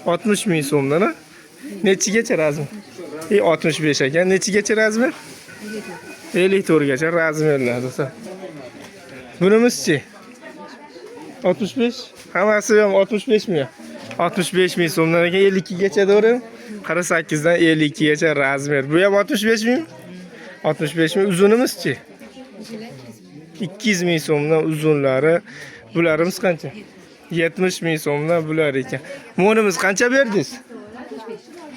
60 ming so'mdan. Nechigacha razmer? 65 ekan. Nechigacha razmer? 54 gacha razmerlar do'stlar. Bunimizchi? 65? Hammasi ham 65 mi? 65 ming so'mdan ekan 52 gacha to'g'ri? 48 dan 52 gacha razmer. Bu ham 65 ming? 65 ming. Uzunimizchi? 200 ming so'mdan uzunlari. Bularimiz qancha? 70 ming so'mdan bular ekan. Monimiz qancha berdingiz?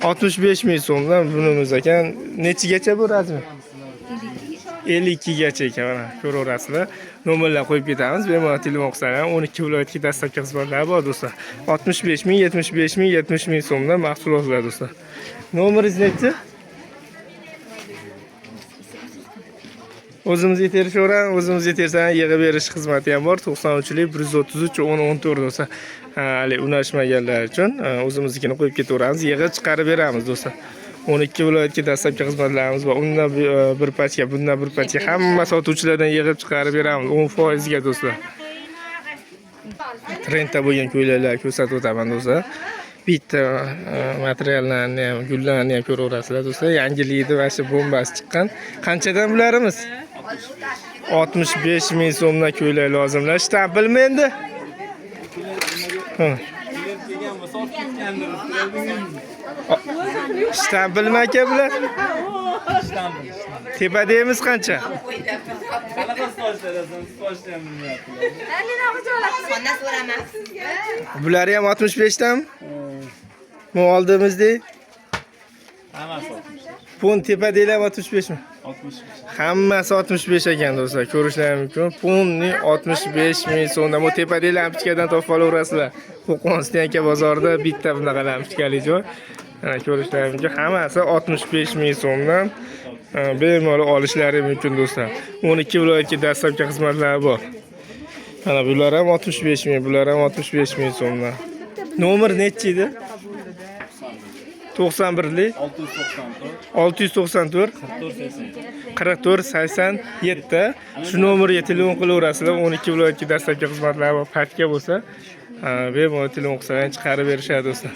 65 ming so'mdan bunimiz ekan. Nechigacha bu razmer? 52 gacha ekan mana ko'raverasizlar. Nomerlar qo'yib ketamiz. Bemalol telefon qilsanglar 12 viloyatga dastlabki xizmatlar bor do'stlar. 65 ming, 75 ming, 70 ming so'mdan mahsulotlar do'stlar. Nomeringiz nechi? O'zimiz yetishaveramiz, o'zimiz yetirsan yig'ib berish xizmati ham bor. 93lik 133 1014 do'stlar. Hali unashmaganlar uchun o'zimiznikini qo'yib ketaveramiz, yig'ib chiqarib beramiz do'stlar. 12 viloyatga dastlabki xizmatlarimiz bor. Undan bir pachka, bundan bir pachka hamma sotuvchilardan yig'ib chiqarib beramiz 10% ga do'stlar. Trendda bo'lgan ko'ylaklar ko'rsatib o'taman do'stlar. Bitta materiallarni ham, gullarni ham ko'raverasizlar do'stlar. Yangilikda va shu bombasi chiqqan. Qanchadan bularimiz? 65 ming so'mdan ko'ylak lozimlar. Shtampilmi endi? Shtampilmi aka bular? Tepadaymiz qancha? Bular ham 65 danmi? Bu oldimizdek. Pun tepadaylar 65 mi? 65. Hammasi 65 ekan do'stlar. Ko'rishlaringiz mumkin. Punni 65 ming so'mdan. Bu tepadagi lampochkadan topib olaverasizlar. Qo'qoniston aka bozorida bitta bunaqa lampochkali joy. Mana ko'rishlaringiz mumkin. Hammasi 65 ming so'mdan bemalol olishlari mumkin do'stlar. 12 viloyatga dastlabki xizmatlar bor. Mana bular ham 65 ming, bular ham 65 ming so'mdan. Nomer nechi edi? 91lik 694 44 87. Shu nomerga telefon qilaverasizlar. 12 viloyatga dastlabki xizmatlar bor. Patka bo'lsa, bemalol telefon qilsangiz chiqarib berishadi do'stlar.